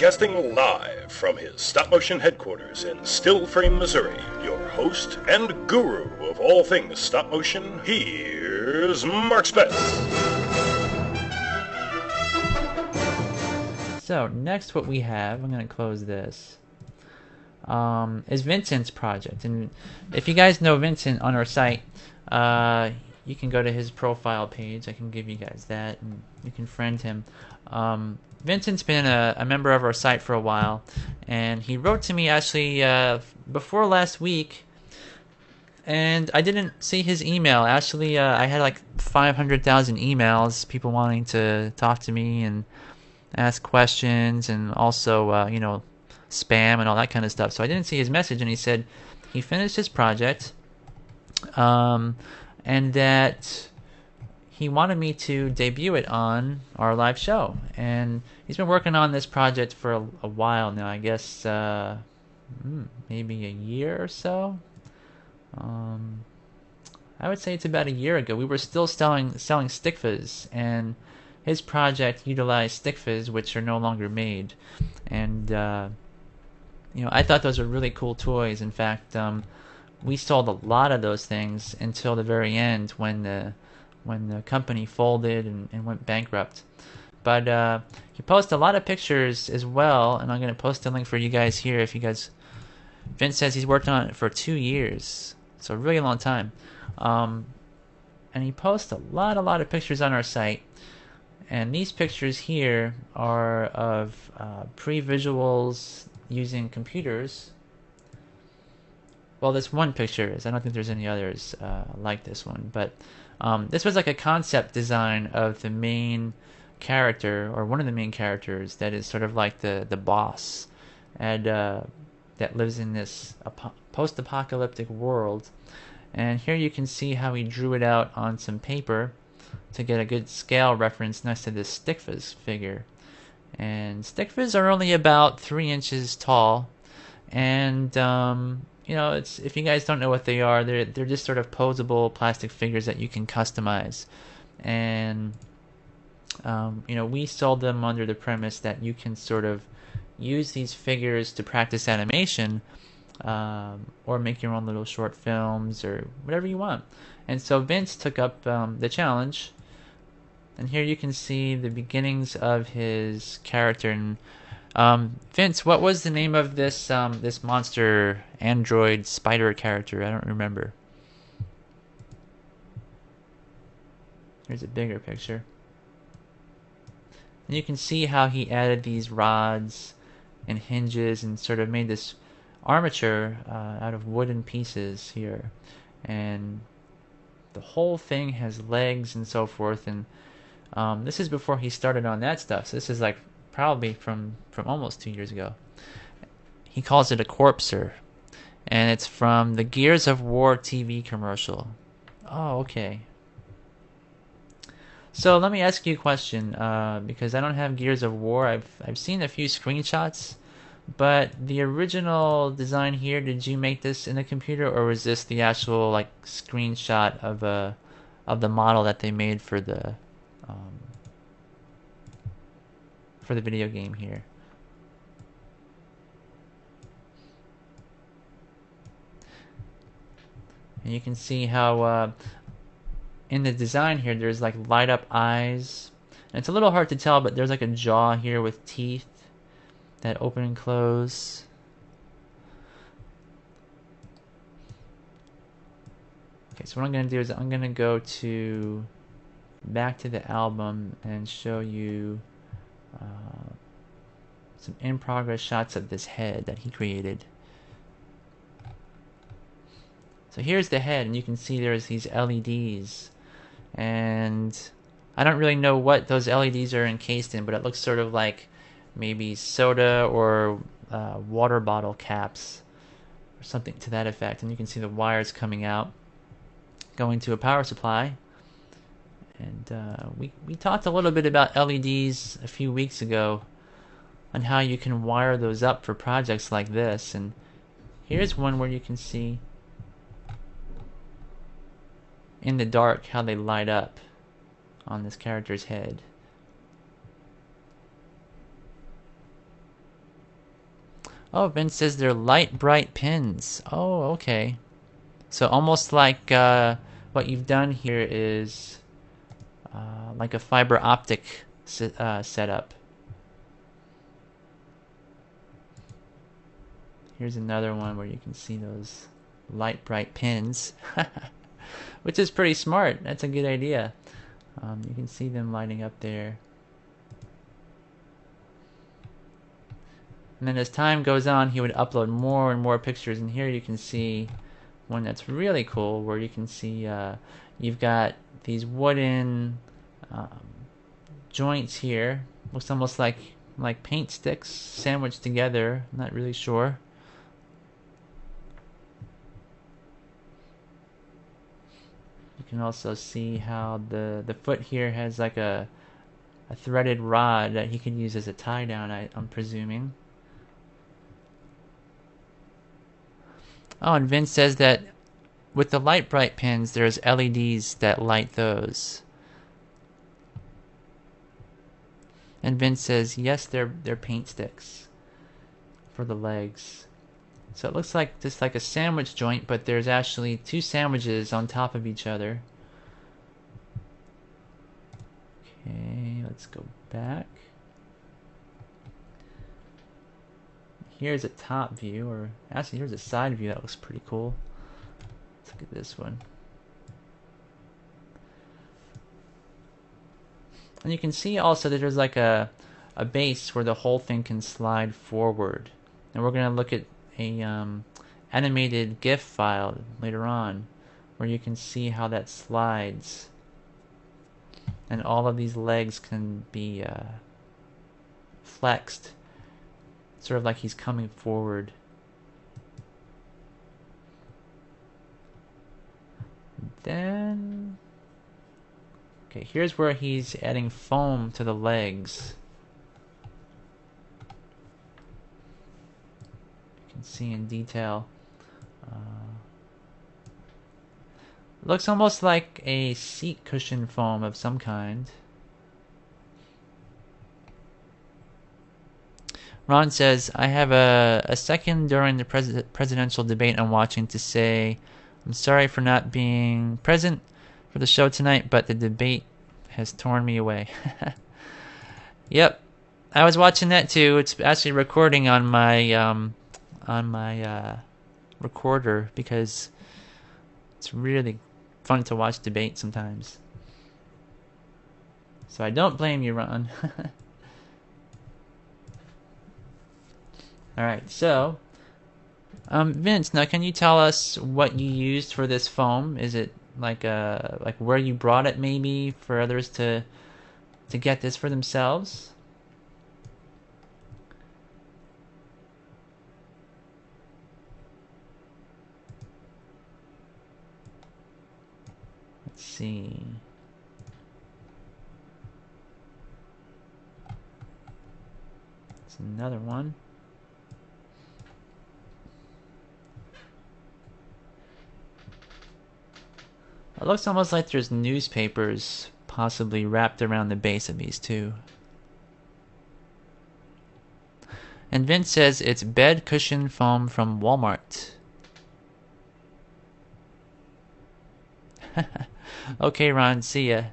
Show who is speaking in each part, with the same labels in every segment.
Speaker 1: Broadcasting live from his stop-motion headquarters in Stillframe, Missouri, your host and guru of all things stop-motion, here's Marc Spess.
Speaker 2: So, next what we have, I'm going to close this, is Vincent's project. And if you guys know Vincent on our site, you can go to his profile page. I can give you guys that, and you can friend him. Vincent's been a member of our site for a while, and he wrote to me actually before last week, and I didn't see his email. Actually, I had like 500,000 emails, people wanting to talk to me and ask questions, and also, spam and all that kind of stuff. So I didn't see his message, and he said he finished his project, and that he wanted me to debut it on our live show. And he's been working on this project for a while now, I guess maybe a year or so. I would say it's about a year ago. We were still selling stick fizz, and his project utilized stick fizz, which are no longer made. And I thought those were really cool toys. In fact, we sold a lot of those things until the very end when the company folded and went bankrupt. But he posted a lot of pictures as well, and I'm going to post a link for you guys here. If you guys, Vince says he's worked on it for 2 years, so a really long time. And he posts a lot of pictures on our site. And these pictures here are of pre-visuals using computers. Well, this one picture is. I don't think there's any others like this one. But this was like a concept design of the main character, or one of the main characters, that is sort of like the boss, and that lives in this post-apocalyptic world. And here you can see how he drew it out on some paper to get a good scale reference next to this stick fizz figure. And stick fizz are only about 3 inches tall, and it's, if you guys don't know what they are, they're just sort of posable plastic figures that you can customize. And we sold them under the premise that you can sort of use these figures to practice animation, or make your own little short films or whatever you want. And so Vince took up the challenge, and here you can see the beginnings of his character. And Vince, what was the name of this this monster android spider character? I don't remember. Here's a bigger picture. And you can see how he added these rods and hinges and sort of made this armature out of wooden pieces here. And the whole thing has legs and so forth. And this is before he started on that stuff. So this is like probably from almost 2 years ago. He calls it a corpser, and it's from the Gears of War TV commercial. Oh, okay. So let me ask you a question, because I don't have Gears of War. I've seen a few screenshots, but the original design here, did you make this in a computer, or was this the actual like screenshot of the model that they made for the video game here? And you can see how in the design here there's like light up eyes, and it's a little hard to tell, but there's like a jaw here with teeth that open and close. Okay, so what I'm going to do is I'm going to go back to the album and show you some in-progress shots of this head that he created. So here's the head, and you can see there's these LEDs, and I don't really know what those LEDs are encased in, but it looks sort of like maybe soda or water bottle caps or something to that effect. And you can see the wires coming out, going to a power supply. And we talked a little bit about LEDs a few weeks ago on how you can wire those up for projects like this. And here's one where you can see in the dark how they light up on this character's head. Oh, Vince says they're light bright pins. Oh, okay. So almost like what you've done here is like a fiber optic setup. Here's another one where you can see those light bright pins, which is pretty smart. That's a good idea. You can see them lighting up there. And then as time goes on, he would upload more and more pictures. And here you can see one that's really cool, where you can see you've got these wooden joints here. Looks almost like paint sticks sandwiched together. I'm not really sure. You can also see how the foot here has like a threaded rod that he can use as a tie down, I'm presuming. Oh, and Vince says that with the light bright pins, there's LEDs that light those. And Vince says, yes, they're paint sticks for the legs. So it looks like just like a sandwich joint, but there's actually two sandwiches on top of each other. Okay, let's go back. Here's a top view, or actually here's a side view that looks pretty cool. Let's look at this one. And you can see also that there's like a base where the whole thing can slide forward. And we're going to look at a animated GIF file later on where you can see how that slides. And all of these legs can be flexed, sort of like he's coming forward. Then, okay, here's where he's adding foam to the legs. You can see in detail. Looks almost like a seat cushion foam of some kind. Ron says, I have a second during the presidential debate I'm watching to say, I'm sorry for not being present for the show tonight, but the debate has torn me away. Yep, I was watching that too. It's actually recording on my recorder because it's really fun to watch debate sometimes. So I don't blame you, Ron. Alright, so Vince, now can you tell us what you used for this foam? Is it like where you brought it maybe for others to get this for themselves? Let's see. It's another one. It looks almost like there's newspapers possibly wrapped around the base of these two. And Vince says it's bed cushion foam from Walmart. Okay, Ron, see ya.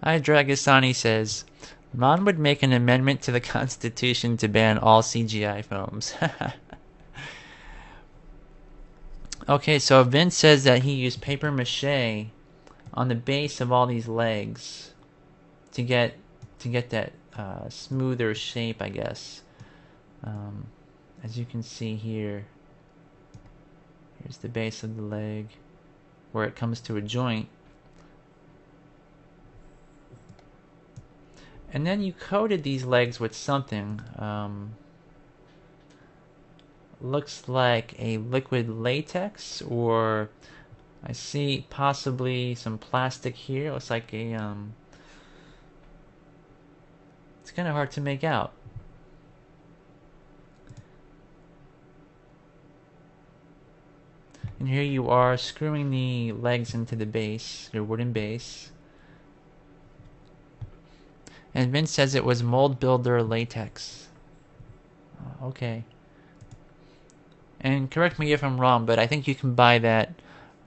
Speaker 2: Dragasani says, Ron would make an amendment to the Constitution to ban all CGI films. Okay, so Vince says that he used paper mache on the base of all these legs to get that smoother shape, I guess. As you can see here, here's the base of the leg where it comes to a joint. And then you coated these legs with something. Looks like a liquid latex, or I see possibly some plastic here. Looks like a it's kind of hard to make out. And here you are screwing the legs into the base, your wooden base. And Vince says it was Mold Builder latex. Okay. And correct me if I'm wrong, but I think you can buy that.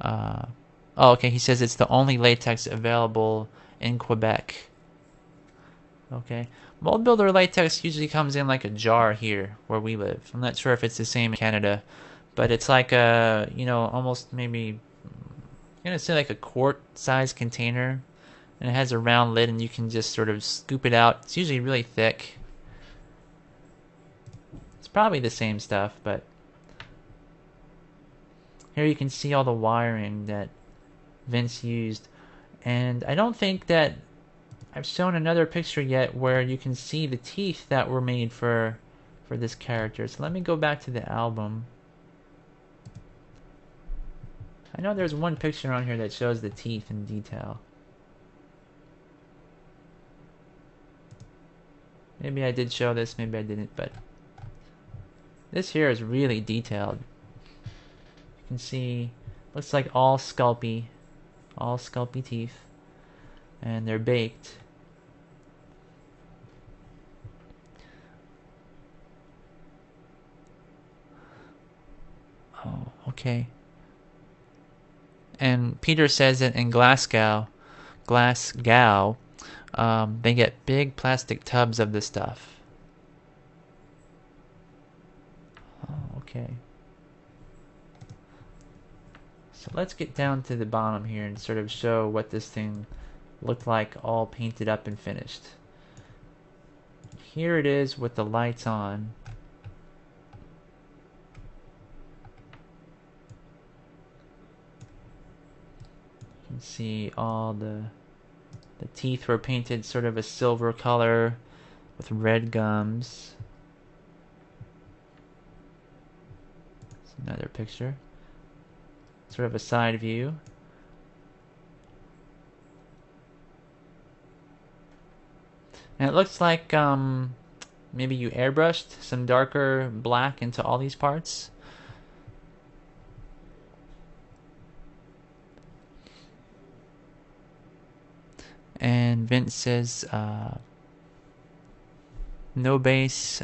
Speaker 2: Oh, okay. He says it's the only latex available in Quebec. Okay. Mold Builder latex usually comes in like a jar here where we live. I'm not sure if it's the same in Canada, but it's like a, almost maybe, I'm gonna say like a quart-sized container, and it has a round lid, and you can just sort of scoop it out. It's usually really thick. It's probably the same stuff, but here you can see all the wiring that Vince used. And I don't think that I've shown another picture yet where you can see the teeth that were made for this character. So let me go back to the album. I know there's one picture on here that shows the teeth in detail. Maybe I did show this, maybe I didn't, but this here is really detailed. You can see, looks like all sculpy teeth, and they're baked. Oh, okay. And Peter says that in Glasgow, they get big plastic tubs of this stuff. Oh, okay. So let's get down to the bottom here and sort of show what this thing looked like all painted up and finished. Here it is with the lights on. You can see all the teeth were painted sort of a silver color with red gums. That's another picture. Sort of a side view. And it looks like maybe you airbrushed some darker black into all these parts. And Vince says no base,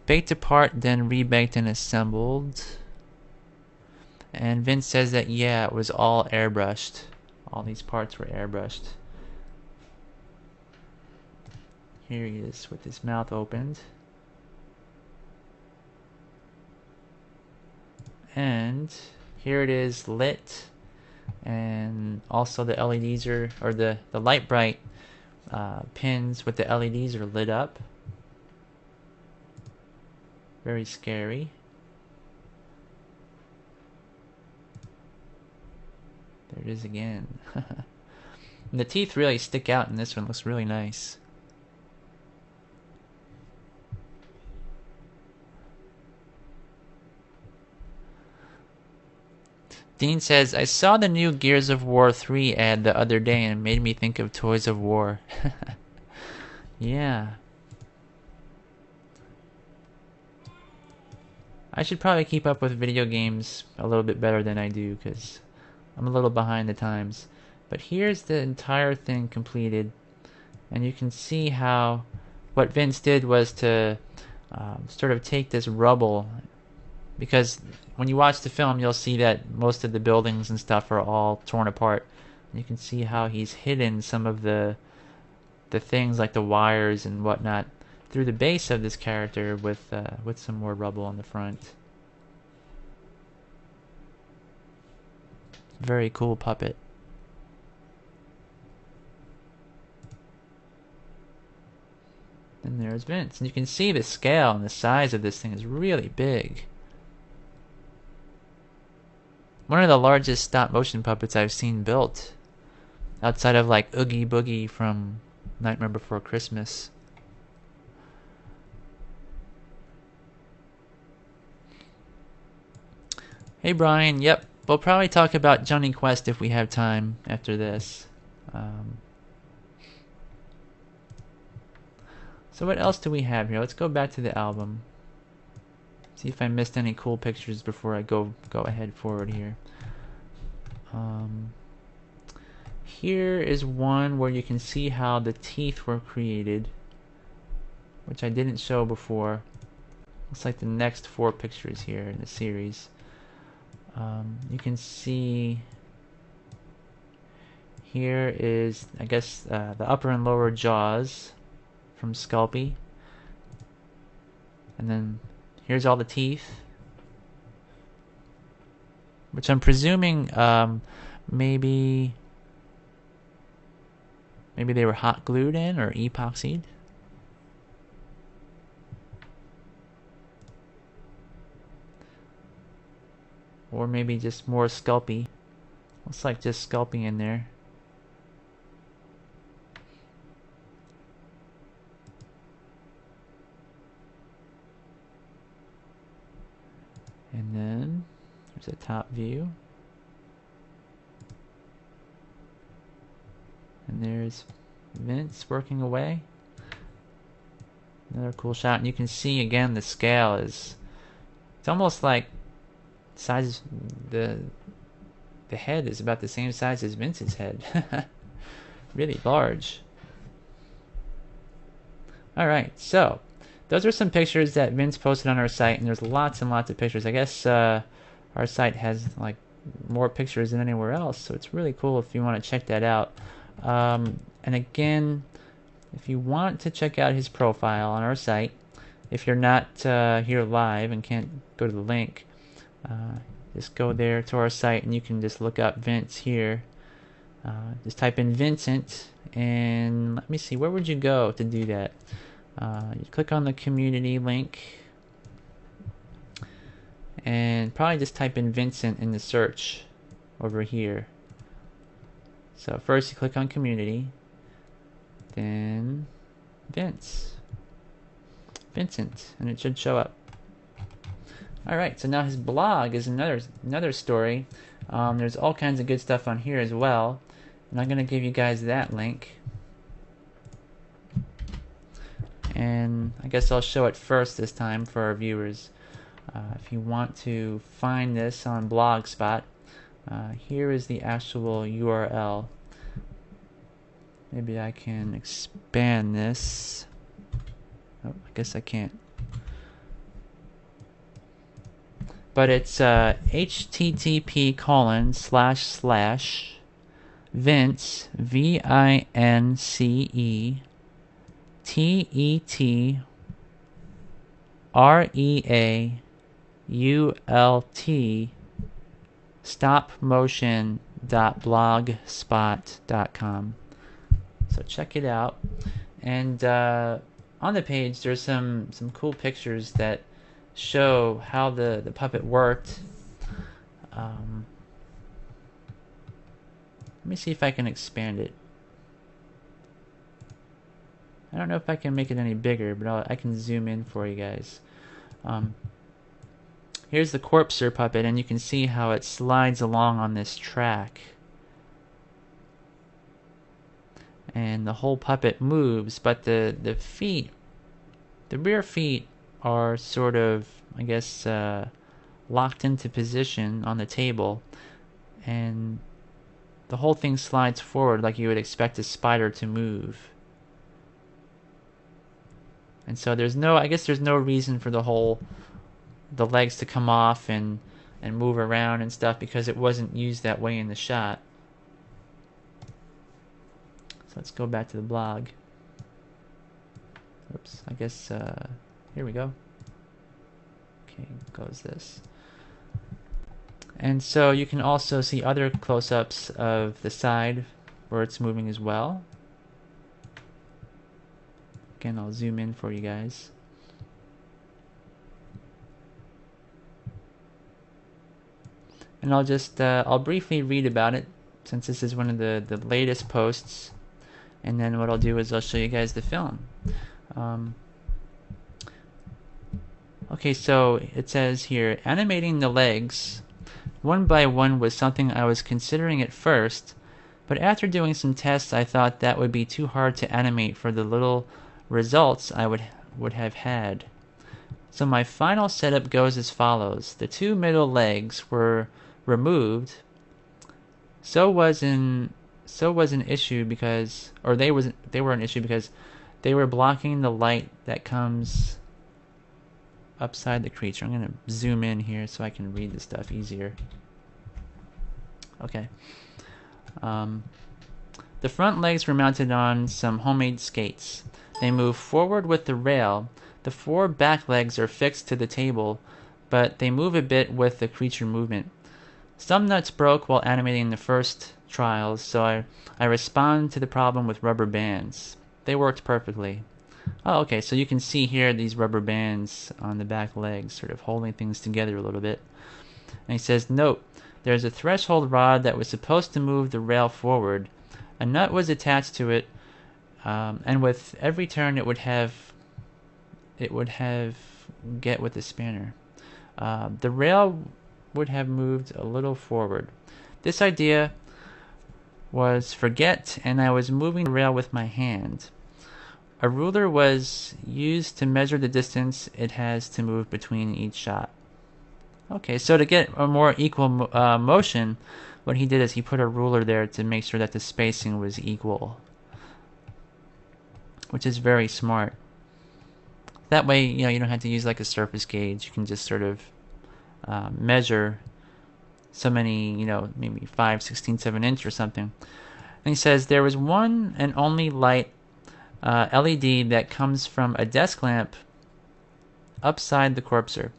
Speaker 2: baked apart, then rebaked and assembled. And Vince says that, yeah, it was all airbrushed. All these parts were airbrushed. Here he is with his mouth opened. And here it is lit. And also the LEDs or the light bright pins with the LEDs are lit up. Very scary. There it is again. And the teeth really stick out in this one. Looks really nice. Dean says, I saw the new Gears of War 3 ad the other day and it made me think of Toys of War. Yeah. I should probably keep up with video games a little bit better than I do because I'm a little behind the times. But here's the entire thing completed. And you can see how what Vince did was to sort of take this rubble, because when you watch the film you'll see that most of the buildings and stuff are all torn apart. You can see how he's hidden some of the things like the wires and whatnot through the base of this character with some more rubble on the front. Very cool puppet. And there's Vince. And you can see the scale and the size of this thing is really big. One of the largest stop motion puppets I've seen built. Outside of like Oogie Boogie from Nightmare Before Christmas. Hey Brian, yep. We'll probably talk about Johnny Quest if we have time after this. So what else do we have here? Let's go back to the album. See if I missed any cool pictures before I go ahead forward here. Here is one where you can see how the teeth were created, which I didn't show before. Looks like the next 4 pictures here in the series. You can see here is, I guess, the upper and lower jaws from Sculpey. And then here's all the teeth, which I'm presuming maybe they were hot glued in or epoxied. Or maybe just more Sculpey. Looks like just Sculpey in there. And then there's a top view. And there's Vince working away. Another cool shot. And you can see again the scale is, it's almost like size, the head is about the same size as Vince's head. Really large. Alright, so those are some pictures that Vince posted on our site, and there's lots and lots of pictures. I guess our site has like more pictures than anywhere else, so it's really cool if you want to check that out. And again, if you want to check out his profile on our site, if you're not here live and can't go to the link, just go there to our site and you can just look up Vince here. Just type in Vincent, and let me see, where would you go to do that? You click on the community link and probably just type in Vincent in the search over here. So first you click on community, then Vincent, and it should show up. Alright, so now his blog is another story. There's all kinds of good stuff on here as well, and I'm going to give you guys that link. And I guess I'll show it first this time for our viewers. If you want to find this on Blogspot, here is the actual URL. Maybe I can expand this. Oh, I guess I can't. But it's http://Vince, VINCETEREAULT stopmotion.blogspot.com. So check it out. And on the page there's some cool pictures that show how the puppet worked. Let me see if I can expand it. I don't know if I can make it any bigger, but I can zoom in for you guys. Here's the Corpser puppet, and you can see how it slides along on this track. And the whole puppet moves, but the feet, the rear feet, are sort of, I guess, locked into position on the table, and the whole thing slides forward like you would expect a spider to move. And so there's no, I guess there's no reason for the legs to come off and move around and stuff, because it wasn't used that way in the shot. So let's go back to the blog. Oops, I guess, here we go. Okay, close this. And so you can also see other close-ups of the side where it's moving as well. Again, I'll zoom in for you guys. And I'll just, I'll briefly read about it, since this is one of the latest posts. And then what I'll do is I'll show you guys the film. Okay, so it says here, animating the legs one by one was something I was considering at first, but after doing some tests I thought that would be too hard to animate for the little results I would have had. So my final setup goes as follows. The 2 middle legs were removed. So was in was an issue because, or they were an issue because they were blocking the light that comes upside the creature. I'm gonna zoom in here so I can read this stuff easier. Okay. The front legs were mounted on some homemade skates. They move forward with the rail. The 4 back legs are fixed to the table, but they move a bit with the creature movement. Some nuts broke while animating the first trials, so I responded to the problem with rubber bands. They worked perfectly. Oh, okay, so you can see here these rubber bands on the back legs sort of holding things together a little bit. And he says, note, there's a threshold rod that was supposed to move the rail forward. A nut was attached to it, and with every turn it would have get with the spanner. The rail would have moved a little forward. This idea was forget, and I was moving the rail with my hand. A ruler was used to measure the distance it has to move between each shot. Okay, so to get a more equal motion, what he did is he put a ruler there to make sure that the spacing was equal, which is very smart. That way, you don't have to use like a surface gauge. You can just sort of measure so many, maybe 5, 16, 7 inch or something. And he says there was one and only light LED that comes from a desk lamp upside the corpser.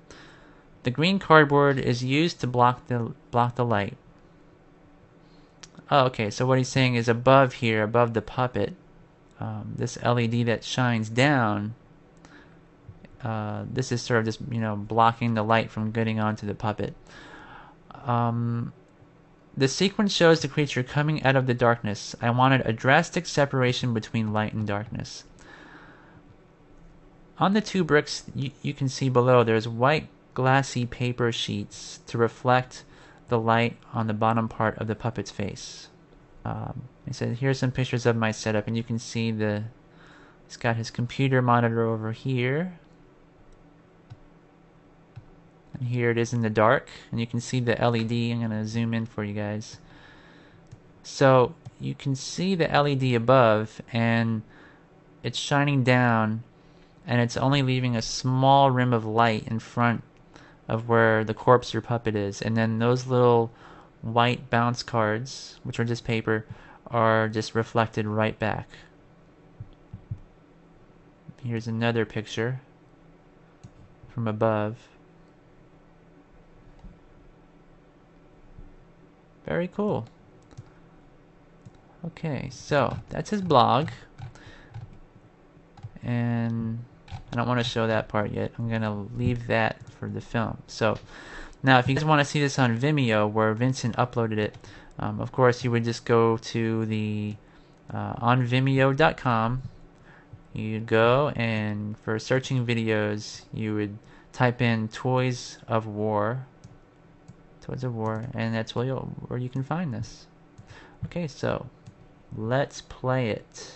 Speaker 2: The green cardboard is used to block the light. Oh, okay, so what he's saying is above here, above the puppet, this LED that shines down, this is sort of just, blocking the light from getting onto the puppet. The sequence shows the creature coming out of the darkness. I wanted a drastic separation between light and darkness. On the 2 bricks you can see below, there's white glassy paper sheets to reflect the light on the bottom part of the puppet's face. He said, here's some pictures of my setup, and you can see he's got his computer monitor over here. And here it is in the dark, and you can see the LED. I'm going to zoom in for you guys. So you can see the LED above, and it's shining down, and it's only leaving a small rim of light in front of where the corpse or puppet is. And then those little white bounce cards, which are just paper, are just reflected right back. Here's another picture from above. Very cool. Okay, so that's his blog. And I don't want to show that part yet. I'm going to leave that for the film. So now if you guys want to see this on Vimeo, where Vincent uploaded it, of course you would just go to the onvimeo.com. You'd go, and for searching videos you would type in Toys of War, and that's where you can find this. Okay, so let's play it.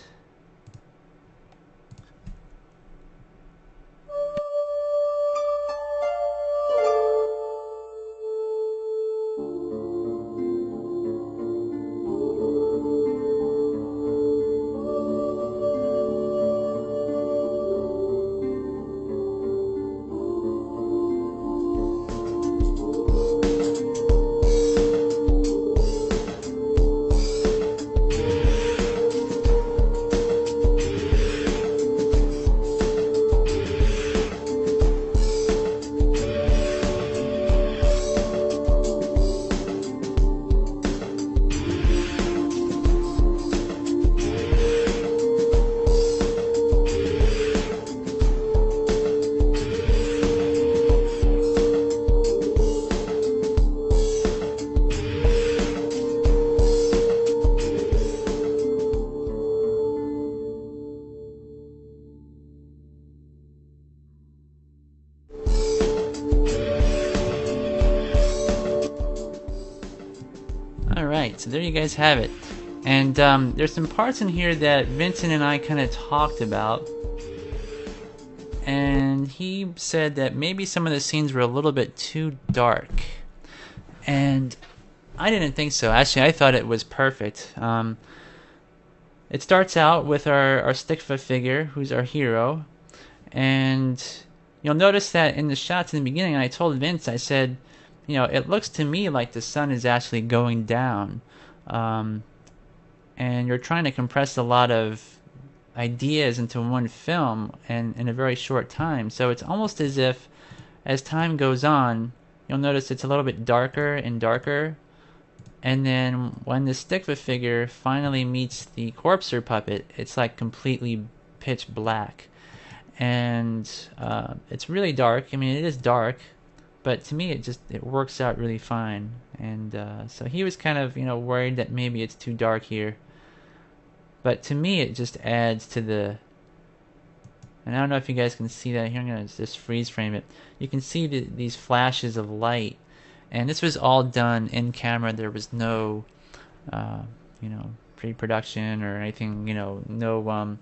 Speaker 2: Alright, so there you guys have it. And there's some parts in here that Vincent and I kind of talked about. And he said that maybe some of the scenes were a little bit too dark. And I didn't think so. Actually, I thought it was perfect. It starts out with our stickfa figure, who's our hero, and you'll notice that in the shots in the beginning, I told Vince, I said, you know, it looks to me like the sun is actually going down. And you're trying to compress a lot of ideas into one film and in a very short time. So it's almost as if, as time goes on, you'll notice it's a little bit darker and darker. And then when the stickfa figure finally meets the corpser puppet, it's like completely pitch black. And it's really dark. I mean, it is dark, but to me it works out really fine. And so he was kind of, you know, worried that maybe it's too dark here, but to me it just adds to the, and I don't know if you guys can see that here. I'm gonna just freeze frame it. You can see these flashes of light, and this was all done in camera. There was no you know, pre-production or anything, you know, no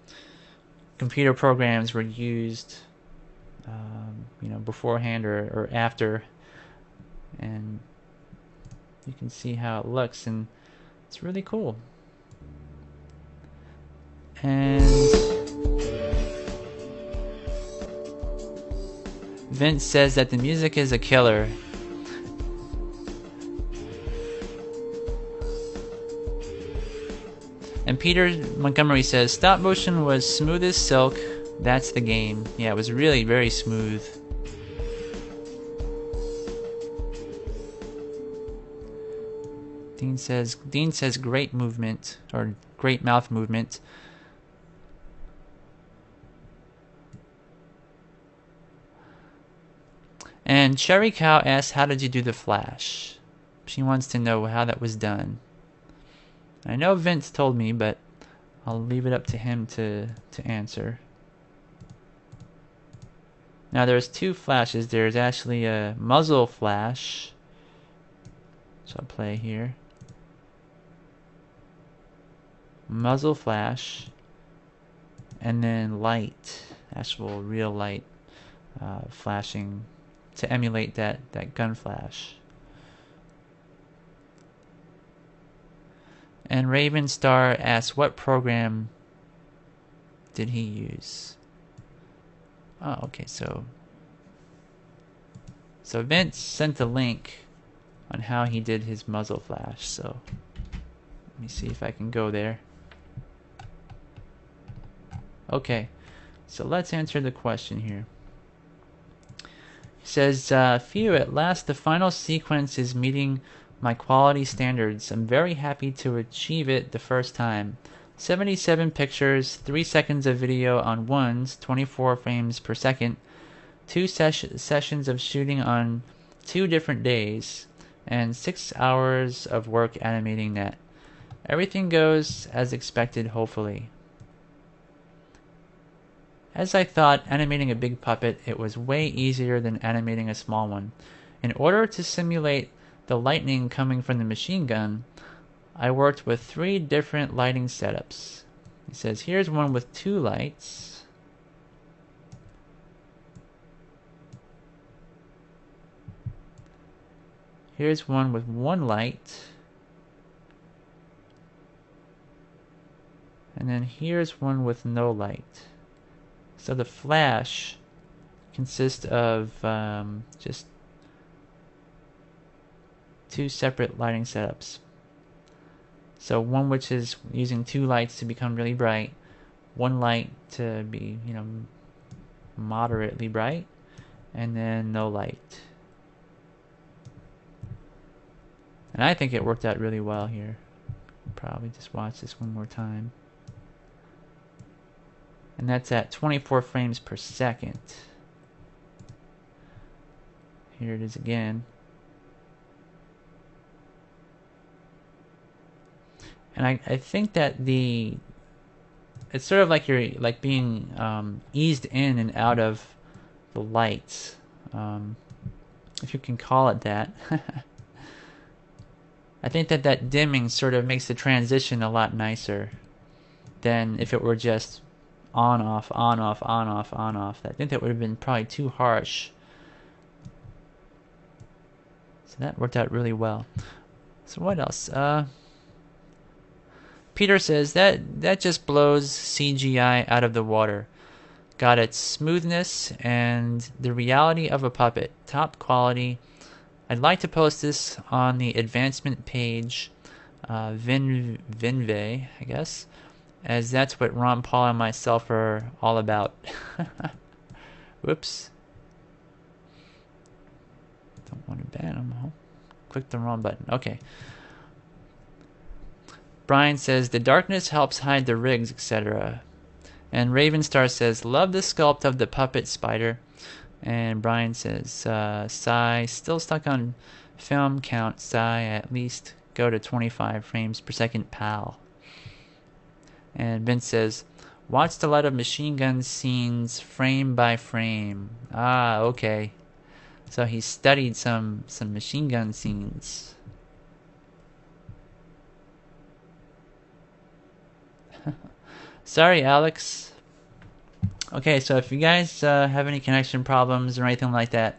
Speaker 2: computer programs were used you know, beforehand or after, and you can see how it looks, and it's really cool. And Vince says that the music is a killer. And Peter Montgomery says stop motion was smooth as silk. That's the game. Yeah, it was really very smooth. Dean says great movement, or great mouth movement. And Cherry Cow asks, how did you do the flash? She wants to know how that was done. I know Vince told me, but I'll leave it up to him to answer. Now there's two flashes. There's actually a muzzle flash. So I'll play here. Muzzle flash. And then light. Actual real light flashing to emulate that gun flash. And Raven Star asks, what program did he use? Oh, okay, so Vince sent a link on how he did his muzzle flash, so let me see if I can go there. Okay, so let's answer the question here. He says, phew, at last the final sequence is meeting my quality standards. I'm very happy to achieve it the first time. 77 pictures, 3 seconds of video on ones, 24 frames per second, 2 sessions of shooting on 2 different days, and 6 hours of work animating that. Everything goes as expected, hopefully. As I thought, animating a big puppet, it was way easier than animating a small one. In order to simulate the lightning coming from the machine gun, I worked with 3 different lighting setups. He says, here's one with 2 lights. Here's one with 1 light. And then here's one with no light. So the flash consists of just 2 separate lighting setups. So one which is using 2 lights to become really bright, 1 light to be, you know, moderately bright, and then no light. And I think it worked out really well here. Probably just watch this one more time. And that's at 24 frames per second. Here it is again. And I think that it's sort of like you're like being eased in and out of the lights, if you can call it that. I think that dimming sort of makes the transition a lot nicer than if it were just on off, on off, on off, on off. I think that would have been probably too harsh. So that worked out really well. So what else? Peter says that just blows CGI out of the water. Got its smoothness and the reality of a puppet. Top quality. I'd like to post this on the advancement page, Vinve, I guess, as that's what Ron Paul and myself are all about. Whoops. Don't want to ban them. Click the wrong button. Okay. Brian says, the darkness helps hide the rigs, etc. And Ravenstar says, love the sculpt of the puppet spider. And Brian says, Sigh, still stuck on film count. Sigh, at least go to 25 frames per second, pal. And Vince says, watched a lot of machine gun scenes frame by frame. Ah, okay. So he studied some machine gun scenes. Sorry, Alex. Okay, so if you guys have any connection problems or anything like that,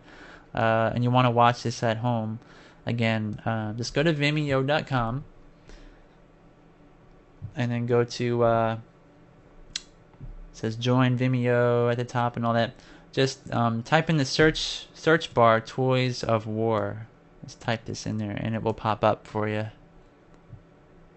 Speaker 2: and you want to watch this at home, again, just go to Vimeo.com and then go to it says join Vimeo at the top and all that. Just type in the search bar Toys of War. Just type this in there and it will pop up for you.